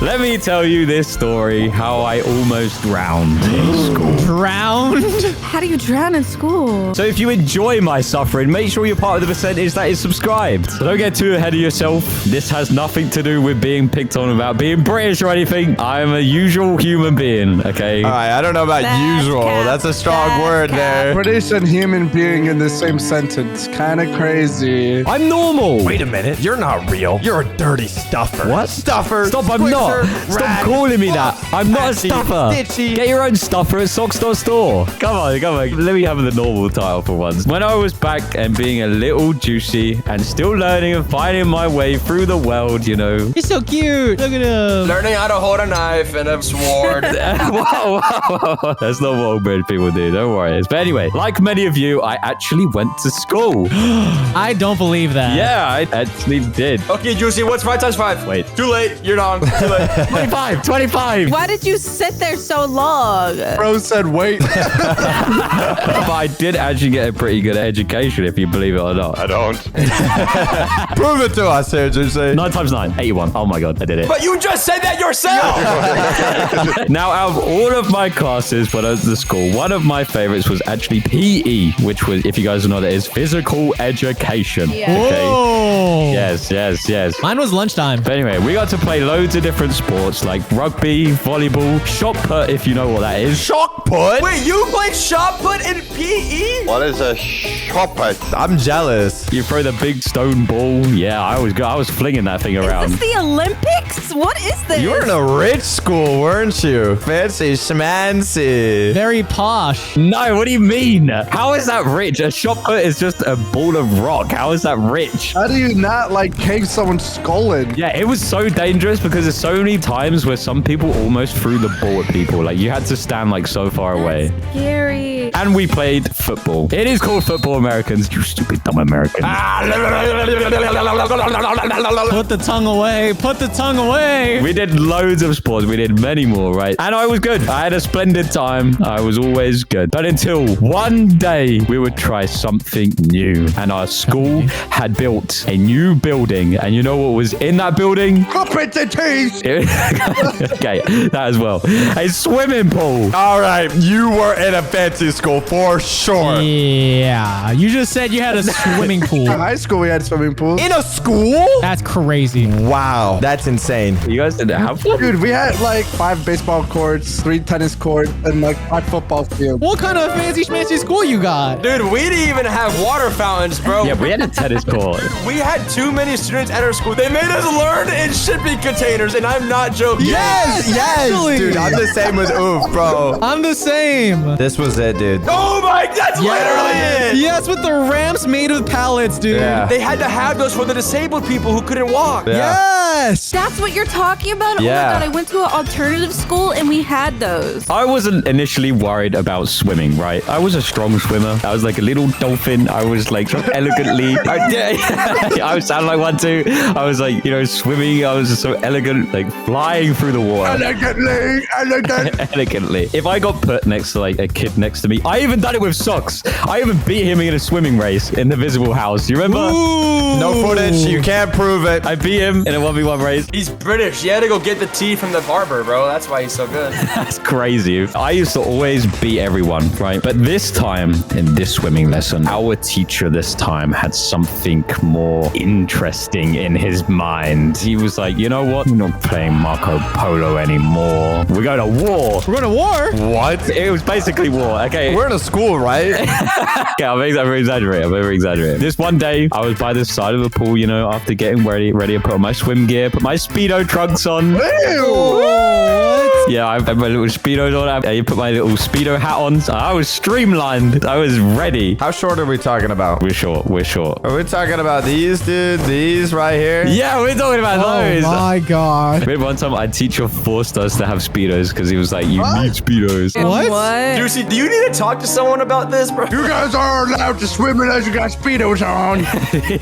Let me tell you this story, how I almost drowned in school. Drowned? How do you drown in school? So if you enjoy my suffering, make sure you're part of the percentage that is subscribed. So don't get too ahead of yourself. This has nothing to do with being picked on about being British or anything. I am a usual human being, okay? All right, I don't know about usual. That's a strong word there. British and human being in the same sentence. Kind of crazy. I'm normal. Wait a minute. You're not real. You're a dirty stuffer. What? Stuffer. Stop, I'm not. Stop calling me that. I'm not a stuffer. Stitchy. Get your own stuffer at Sock.Store. Come on. Let me have the normal title for once. When I was back and being a little juicy and still learning and finding my way through the world, you know. He's so cute. Look at him. Learning how to hold a knife and a sword. Whoa. That's not what old British people do. Don't worry. But anyway, like many of you, I actually went to school. I don't believe that. Yeah, I actually did. Okay, Juicy, what's 5 times 5? Wait. Too late. You're wrong. Too late. 25. Why did you sit there so long? Bro said wait. But I did actually get a pretty good education, if you believe it or not. I don't. Prove it to us here, Juicy. 9 times 9, 81. Oh my god, I did it. But you just said that yourself. Now, out of all of my classes when I was at school, one of my favorites was actually PE, which was, if you guys don't know what that is, physical education. Yeah. Okay. Whoa. Yes. Mine was lunchtime. But anyway, we got to play loads of different sports like rugby, volleyball, shot put, if you know what that is. Shock put? Wait, you played shot put in PE? What is a shock put? I'm jealous. You throw the big stone ball. Yeah, I was flinging that thing around. Is this the Olympics? What is this? You were in a rich school, weren't you? Fancy schmancy. Very posh. No, what do you mean? How is that rich? A shot put is just a ball of rock. How is that rich? How do you not like cave someone's skull in? Yeah, it was so dangerous because there's so many times where some people almost threw the ball at people. Like, you had to stand, like, so far away. Scary. And we played football. It is called football, Americans. You stupid, dumb Americans. Put the tongue away. Put the tongue away. We did loads of sports. We did many more, right? And I was good. I had a splendid time. I was always good. But until one day, we would try something new. And our school had built a new building. And you know what was in that building? Competencies! Okay, that as well. A swimming pool. All right, you were in a fancy school for sure. Yeah. You just said you had a swimming pool. In high school, we had swimming pools. In a school? That's crazy. Wow, that's insane. You guys didn't have one? Dude, we had like 5 baseball courts, 3 tennis courts, and like 5 football fields. What kind of fancy schmancy school you got? Dude, we didn't even have water fountains, bro. Yeah, we had a tennis court. We had too many students at our school. They made us learn in shipping containers, and I'm not joking. Yes, actually. dude, I'm the same with Oof, bro. I'm the same. This was it, dude. Oh my, that's literally it. Yes, with the ramps made of pallets, dude. Yeah. They had to have those for the disabled people who couldn't walk. Yeah. Yes. That's what you're talking about? Yeah. Oh my god, I went to an alternative school and we had those. I wasn't initially worried about swimming, right? I was a strong swimmer. I was like a little dolphin. I was like so elegantly. I would sound like one too. I was like, you know, swimming. I was just so elegant, like flying through the water. Elegantly. If I got put next to like a kid next to me, I even done it with socks. I even beat him in a swimming race in the visible house. You remember? Ooh. No footage. You can't prove it. I beat him in a 1v1 race. He's British. You had to go get the tea from the barber, bro. That's why he's so good. That's crazy. I used to always beat everyone, right? But this time, in this swimming lesson, our teacher this time had something more interesting in his mind. He was like, you know what? We're not playing Marco Polo anymore. We're going to war. We're going to war? What? It was basically war, okay? We're in a school, right? Yeah, I'm exaggerating. This one day, I was by the side of the pool, you know, after getting ready to put on my swim gear, put my Speedo trunks on. What? Yeah, I had my little Speedos on. I put my little Speedo hat on. So I was streamlined. I was ready. How short are we talking about? We're short. Are we talking about these, dude? These right here? Yeah, we're talking about those. Oh my god. Remember one time our teacher forced us to have Speedos because he was like, you need Speedos. What? Juicy, do you need to talk to someone about this, bro? You guys are allowed to swim unless you got Speedos on.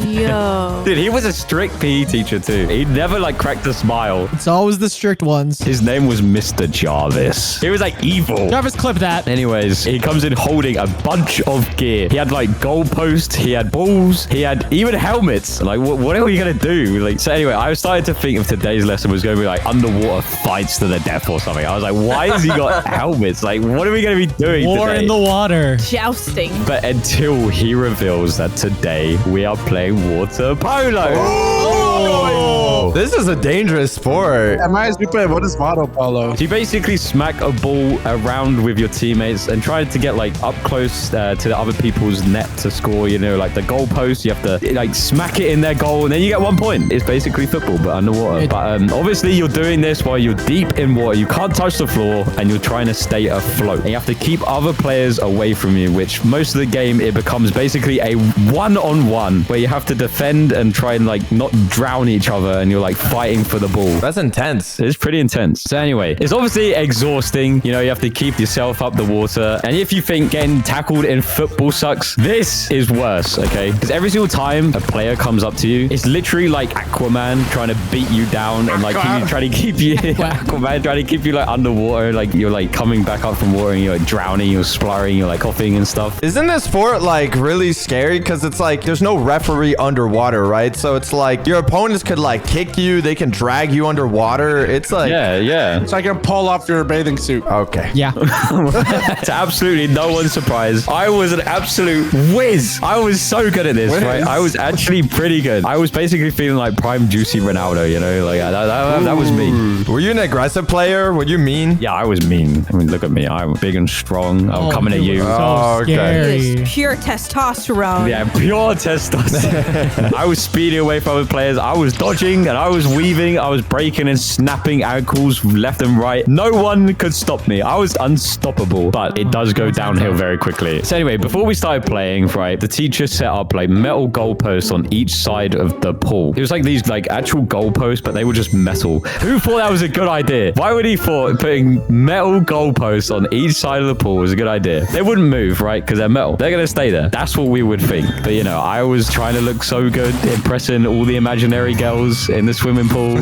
Yo. Dude, he was a strict PE teacher too. He never like cracked a smile. It's always the strict ones. His name was Mr. Mr. Jarvis. He was like evil. Jarvis, clip that. Anyways, he comes in holding a bunch of gear. He had like goalposts, he had balls, he had even helmets. Like, what are we gonna do? Like, so anyway, I started to think if today's lesson was gonna be like underwater fights to the death or something. I was like, why has he got helmets? Like, what are we gonna be doing War today? in the water. Jousting. But until he reveals that today we are playing water polo. Oh! This is a dangerous sport. Am I stupid? What is water polo? You basically smack a ball around with your teammates and try to get like up close to the other people's net to score, you know, like the goal post. You have to like smack it in their goal and then you get 1 point. It's basically football, but underwater. But obviously you're doing this while you're deep in water. You can't touch the floor and you're trying to stay afloat. And you have to keep other players away from you, which most of the game, it becomes basically a one-on-one where you have to defend and try and like not drown each other and you're like fighting for the ball. That's intense. It's pretty intense. So anyway, it's obviously exhausting. You know, you have to keep yourself up the water. And if you think getting tackled in football sucks, this is worse, okay? Because every single time a player comes up to you, it's literally like Aquaman trying to beat you down and like trying to keep you Aquaman trying to keep you like underwater, like you're like coming back up from water and you're like drowning, you're spluttering, you're like coughing and stuff. Isn't this sport like really scary? Because it's like there's no referee underwater, right? So it's like your opponents could like kick you, they can drag you underwater. It's like Yeah. So I can pull off your bathing suit. Okay. Yeah. To absolutely no one's surprise, I was an absolute whiz. I was so good at this, right? I was actually pretty good. I was basically feeling like prime juicy Ronaldo, you know, like that was me. Were you an aggressive player? Were you mean? Yeah, I was mean. I mean, look at me. I'm big and strong. I'm coming at you. So Oh, okay. scary. It's pure testosterone. Yeah, pure testosterone. I was speeding away from other players. I was dodging and I was weaving. I was breaking and snapping ankles left and right. No one could stop me. I was unstoppable, but it does go downhill very quickly. So anyway, before we started playing, right, the teacher set up like metal goalposts on each side of the pool. It was like these like actual goalposts, but they were just metal. Who thought that was a good idea? Why would he thought putting metal goalposts on each side of the pool was a good idea? They wouldn't move, right? Because they're metal. They're going to stay there. That's what we would think. But you know, I was trying to look so good, impressing all the imaginary girls in the swimming pool.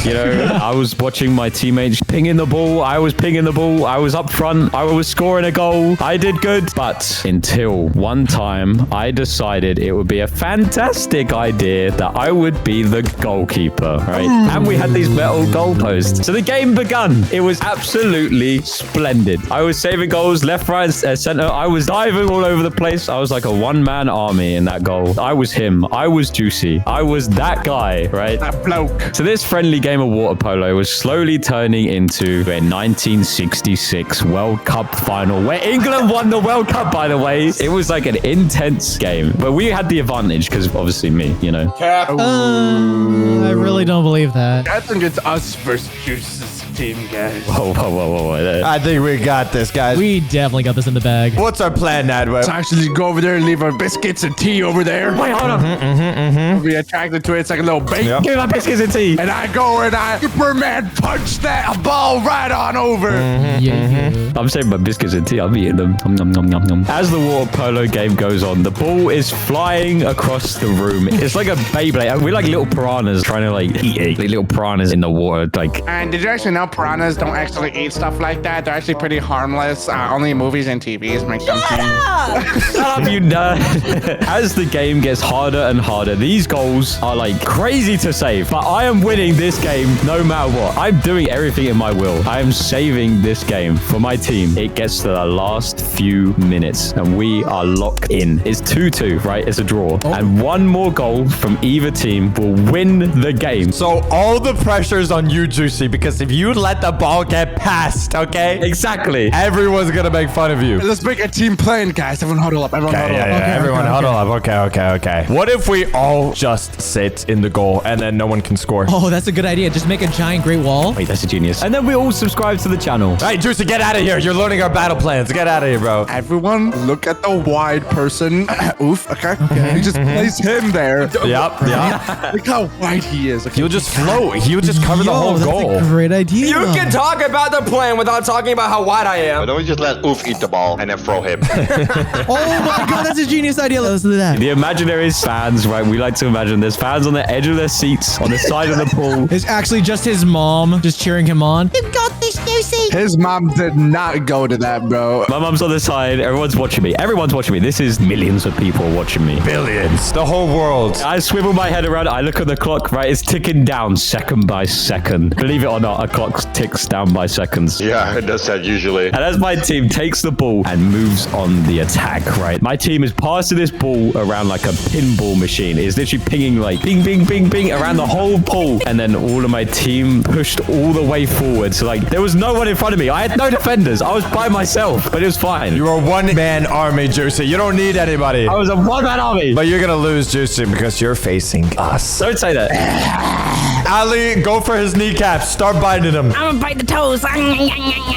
You know, I was watching my teammates pinging the ball. I was pinging the ball. I was up front. I was scoring a goal. I did good. But until one time, I decided it would be a fantastic idea that I would be the goalkeeper, right? And we had these metal goalposts. So the game begun. It was absolutely splendid. I was saving goals left, right, center. I was diving all over the place. I was like a one-man army in that goal. I was him. I was Juicy. I was that guy, right? That bloke. So this friendly game of water polo was slowly turning into a 1966 World Cup final where England won the World Cup, by the way. It was like an intense game, but we had the advantage because obviously me, you know. Cap. I really don't believe that. I think it's us versus Juice's team, guys. Whoa. I think we got this, guys. We definitely got this in the bag. What's our plan, Nadweb? Let's actually go over there and leave our biscuits and tea over there. Wait, hold on. Be attracted to it. It's like a little bait. Yep. Give me my biscuits and tea. And I go and I Superman punch that ball right on over. Yeah. I'm saving my biscuits and tea. I'm eating them. Nom, nom, nom, nom, nom. As the water polo game goes on, the ball is flying across the room. It's like a Beyblade. We're like little piranhas trying to like eat it. Like little piranhas in the water. Like, And did you actually know piranhas don't actually eat stuff like that? They're actually pretty harmless. Only movies and TVs make them seem. shut up, you nerd. As the game gets harder and harder, these goals are like crazy to save. But I am winning this game no matter what. I'm doing everything in my will. I am saving this game for my team. It gets to the last few minutes and we are locked in. It's 2-2, right? It's a draw. And one more goal from either team will win the game. So all the pressure's on you, Juicy, because if you let the ball get past, okay? Exactly. Everyone's gonna make fun of you. Let's make a team plan, guys. Everyone huddle up. Everyone huddle up. Everyone huddle up. Okay. What if we all just sit in the goal and then no one can score? Oh, that's a good idea. Just make a giant great wall. Wait, that's a genius. And then we all subscribe to the channel. Hey, Juicy, get out of here. You're learning our battle plans. Get out of here, bro. Everyone look at the wide person. Oof. Okay. You just place him there. Yep. Look how wide he is. Okay. He'll just float. He'll just cover the whole that's goal. a great idea. You can talk about the plan without talking about how wide I Why am. don't we just let Oof eat the ball and then throw him? Oh my god, that's a genius idea. Let's do that. The imaginary fans, right? We like to imagine there's fans on the edge of their seats on the side of the pool. It's actually just his mom just cheering him on. You've got this, Juicy. His mom did not go to that, bro. My mom's on the side. Everyone's watching me. Everyone's watching me. This is millions of people watching me. Billions. The whole world. I swivel my head around. I look at the clock, right? It's ticking down second by second. Believe it or not, a clock ticks down by seconds. Yeah, it does that usually. And as my team takes the ball and moves on the attack, right? My team is passing this ball around like a pinball machine. It's literally pinging like bing, bing, bing, bing around the whole pool. And then all of my team pushed all the way forward. So like there was no one in front of me. I had no defenders. I was by myself, but it was fine. You're a one-man army, Juicy. You don't need anybody. I was a one-man army. But you're going to lose, Juicy, because you're facing us. Don't say that. Ali, go for his kneecaps. Start binding him. I'm gonna bite the toes.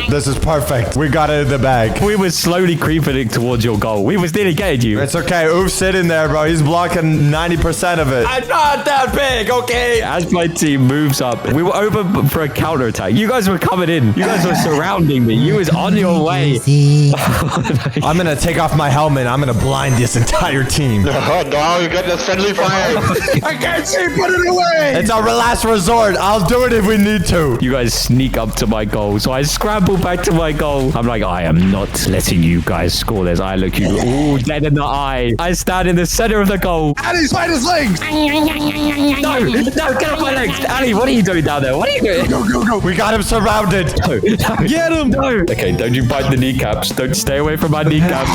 This is perfect. We got it in the bag. We were slowly creeping towards your goal. We was nearly getting you. It's okay. Oof's sitting there, bro. He's blocking 90% of it. I'm not that big, okay? As my team moves up, we were open for a counterattack. You guys were coming in. You guys were surrounding me. You was on your way. Juicy. I'm going to take off my helmet. I'm going to blind this entire team. Oh no, you got this friendly fire. I can't see. Put it away. It's our last resort. I'll do it if we need to. You guys sneak up to my goal. So I scramble back to my goal. I'm like, I am not letting you guys score this. I look you all dead in the eye. I stand in the center of the goal. Ali's fight his legs. No, get off my legs. Ali, what are you doing down there? What are you doing? Go. We got him surrounded. No. Get him. No. Okay, don't you bite the kneecaps. Don't stay away from my kneecaps.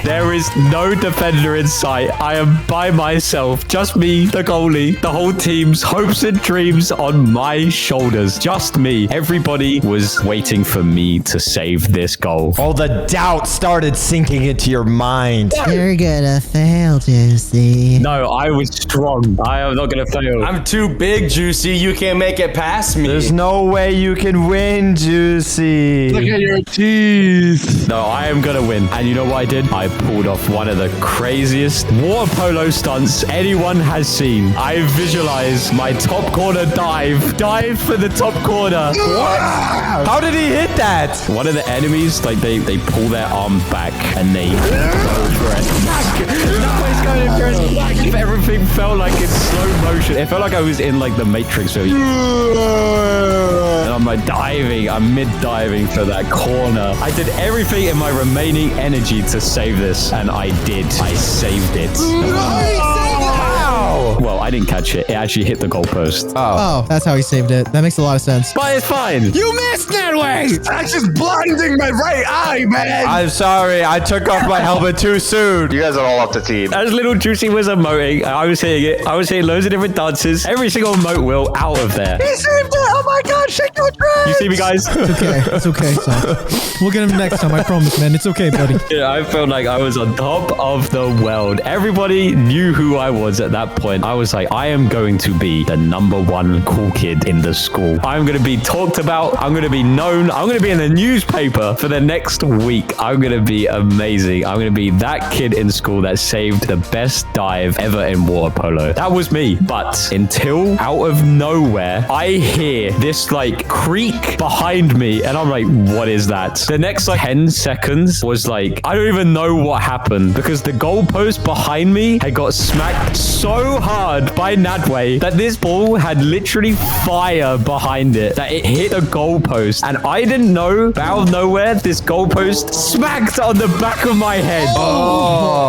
There is no defender in sight. I am by myself. Just me, the goalie. The whole team's hopes and dreams on my shoulders. Just me. Everybody was waiting for me to save this goal. All the doubt started sinking into your mind. You're gonna fail, Juicy. No, I was strong. I am not going to fail. I'm too big, Juicy. You can't make it past me. There's no way you can win, Juicy. Look at your teeth. No, I am going to win. And you know what I did? I pulled off one of the craziest water polo stunts anyone has seen. I visualized my top corner dive for the top corner. How did he hit that? One of the enemies, like they pull their arm back and they go for it. Nobody's going for it. Everything felt like in slow motion. It felt like I was in like the Matrix. And I'm like diving. I'm mid-diving for that corner. I did everything in my remaining energy to save this, and I did. I saved it. Well, I didn't catch it. It actually hit the goalpost. Oh, that's how he saved it. That makes a lot of sense. But it's fine. You missed that way. That's just blinding my right eye, man. I'm sorry. I took off my helmet too soon. You guys are all off the team. As little Juicy was emoting, I was hitting it. I was hitting loads of different dances. Every single emote will out of there. He saved it. Oh my God, shake your dress. You see me, guys? It's okay, son. We'll get him next time. I promise, man. It's okay, buddy. Yeah, I felt like I was on top of the world. Everybody knew who I was at that point. I was like, I am going to be the #1 cool kid in the school. I'm going to be talked about. I'm going to be known. I'm going to be in the newspaper for the next week. I'm going to be amazing. I'm going to be that kid in school that saved the best dive ever in water polo. That was me. But until out of nowhere, I hear this like creak behind me. And I'm like, what is that? The next like 10 seconds was like, I don't even know what happened because the goalpost behind me had got smacked so hard by Nadway that this ball had literally fire behind it, that it hit a goalpost. And I didn't know, out of nowhere, this goalpost smacked on the back of my head.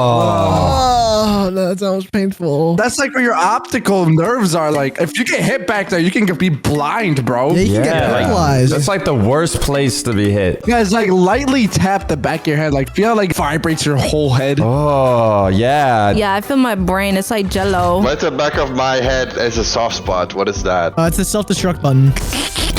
Oh, that sounds painful. That's like where your optical nerves are. Like, if you get hit back there, you can be blind, bro. Yeah, you can get paralyzed. That's like the worst place to be hit. You guys, like, lightly tap the back of your head. Like, feel how, like, vibrates your whole head. Oh, yeah. Yeah, I feel my brain. It's like jello. Right at the back of my head is a soft spot. What is that? It's the self-destruct button.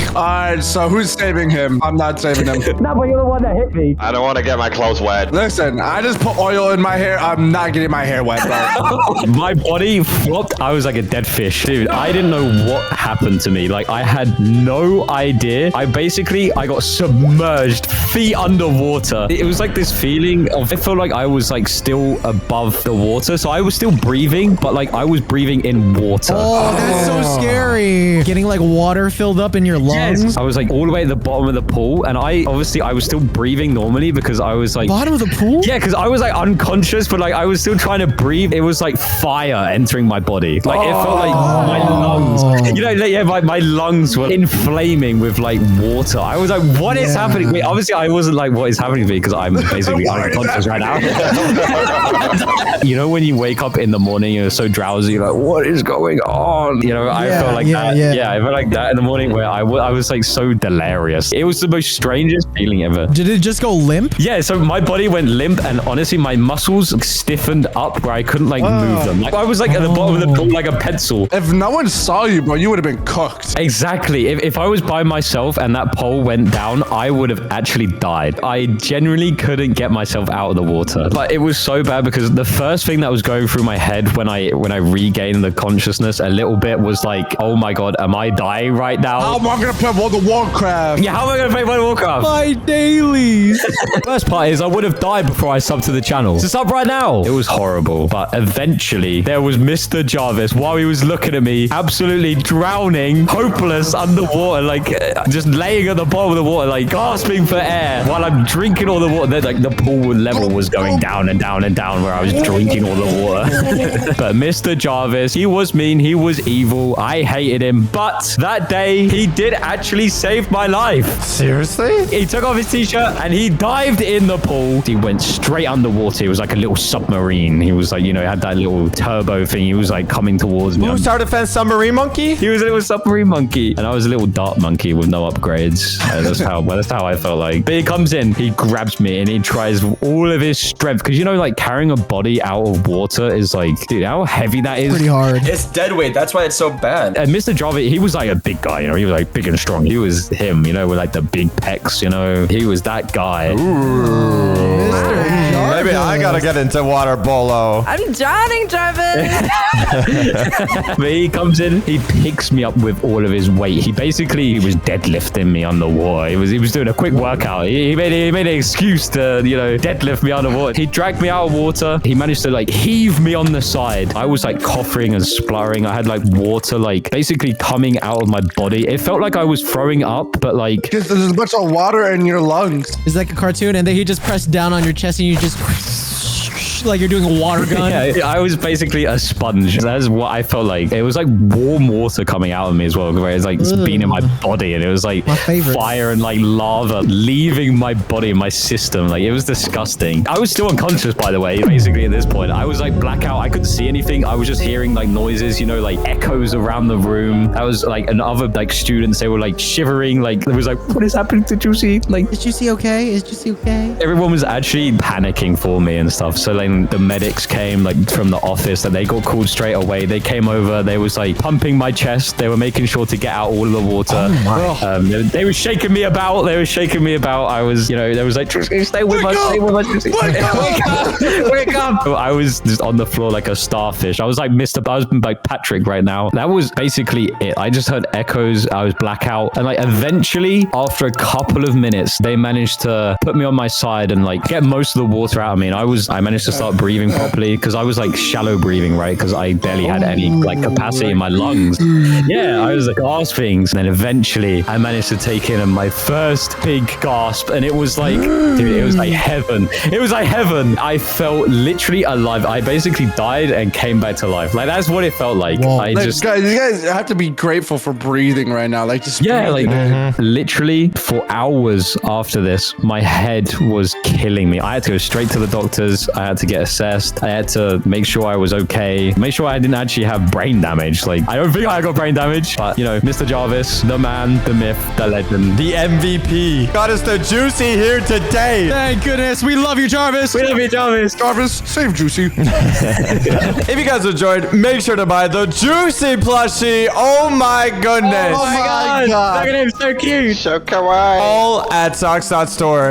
All right, so who's saving him? I'm not saving him. No, but you're the one that hit me. I don't want to get my clothes wet. Listen, I just put oil in my hair. I'm not getting my hair wet, bro. My body flopped. I was like a dead fish. Dude, I didn't know what happened to me. Like, I had no idea. I got submerged, feet underwater. It was like this feeling of, it felt like I was like still above the water. So I was still breathing, but like I was breathing in water. Oh, that's so scary. Getting like water filled up in your lungs. lungs? I was like all the way at the bottom of the pool, and I was still breathing normally because I was like Bottom of the pool? yeah, because I was like unconscious, but like I was still trying to breathe. It was like fire entering my body. Like it felt like my lungs, you know, like, yeah, my lungs were inflaming with like water. I was like, what is happening? Wait, obviously I wasn't like, what is happening to me? Because I'm basically unconscious right now. You know, when you wake up in the morning, you're so drowsy, you're like, what is going on? You know, I felt like that. Yeah, I felt like that in the morning where I was like so delirious. It was the most strangest feeling ever. Did it just go limp? Yeah, so my body went limp, and honestly, my muscles stiffened up where I couldn't like move them. Like I was like at the bottom of the pool like a pencil. If no one saw you, bro, you would have been cooked. Exactly. If I was by myself and that pole went down, I would have actually died. I genuinely couldn't get myself out of the water. But it was so bad because the first thing that was going through my head when I regained the consciousness a little bit was like, oh my god, am I dying right now? How am I gonna play World of Warcraft? Yeah, how am I gonna play World of Warcraft? My dailies. Best part is I would have died before I subbed to the channel. So sub right now. It was horrible, but eventually there was Mr. Jarvis while he was looking at me, absolutely drowning, hopeless underwater, like just laying at the bottom of the water, like gasping for air while I'm drinking all the water. Then, like the pool level was going down and down and down where I was drinking all the water. But Mr. Jarvis, he was mean, he was evil. I hated him, but that day he did actually save my life. Seriously? He took off his t-shirt and he dived in the pool. He went straight underwater. It was like a little submarine. He was like, you know, had that little turbo thing. He was like coming towards me. Blue Star Defense submarine monkey? He was a little submarine monkey, and I was a little dart monkey with no upgrades. That's how I felt like. But he comes in, he grabs me, and he tries all of his strength, because you know, like carrying a body out of water is like, dude, how heavy that is. Pretty hard. It's dead weight. That's why it's so bad. And Mr. Jarvis, he was like a big guy, you know, he was like big and strong. He was him, you know, with like the big pecs, you know. He was that guy. Maybe I gotta get into water polo. I'm drowning, Jarvis. But he comes in, he picks me up with all of his weight. He was deadlifting me underwater. He was doing a quick workout. He made an excuse to, you know, deadlift me underwater. He dragged me out of water. He managed to like heave me on the side. I was like coughing and spluttering. I had like water like basically coming out of my body. It felt like I was throwing up, but like Because there's a bunch of water in your lungs. It's like a cartoon, and then he just pressed down on your chest, and you just like you're doing a water gun. yeah, I was basically a sponge. That's what I felt like. It was like warm water coming out of me as well. Where it's like being in my body, and it was like fire and like lava leaving my body and my system. Like it was disgusting. I was still unconscious, by the way. Basically at this point, I was like blackout. I couldn't see anything. I was just hearing like noises, you know, like echoes around the room. I was like, and other like students, they were like shivering. Like there was like, what is happening to Juicy? Like, Is Juicy okay? Is Juicy okay? everyone was actually panicking for me and stuff. So like the medics came like from the office, and they got called straight away. They came over. They was like pumping my chest. They were making sure to get out all of the water. They were shaking me about. I was, you know, there was like, stay with us. Stay with us. Wake up. I was just on the floor like a starfish. I was like like Patrick right now. That was basically it. I just heard echoes. I was blackout. And like eventually, after a couple of minutes, they managed to put me on my side and like get most of the water out of me. And I managed to start breathing properly, because I was like shallow breathing, right? Because I barely had any like capacity in my lungs. Yeah, I was like gasping. And then eventually I managed to take in my first big gasp, and it was like, dude, it was like heaven. It was like heaven. I felt literally alive. I basically died and came back to life. Like that's what it felt like. Like, guys, you guys have to be grateful for breathing right now. Like just literally for hours after this, my head was killing me. I had to go straight to the doctors. I had to get assessed. I had to make sure I was okay. Make sure I didn't actually have brain damage. Like I don't think I got brain damage, but you know, Mr. Jarvis, the man, the myth, the legend, The MVP. Got us the Juicy here today. Thank goodness. We love you, Jarvis. We love you, Jarvis. Jarvis, save Juicy. If you guys enjoyed, make sure to buy the Juicy plushie. Oh my goodness. Oh my god. Look at him, so cute. So kawaii. All at socks.store.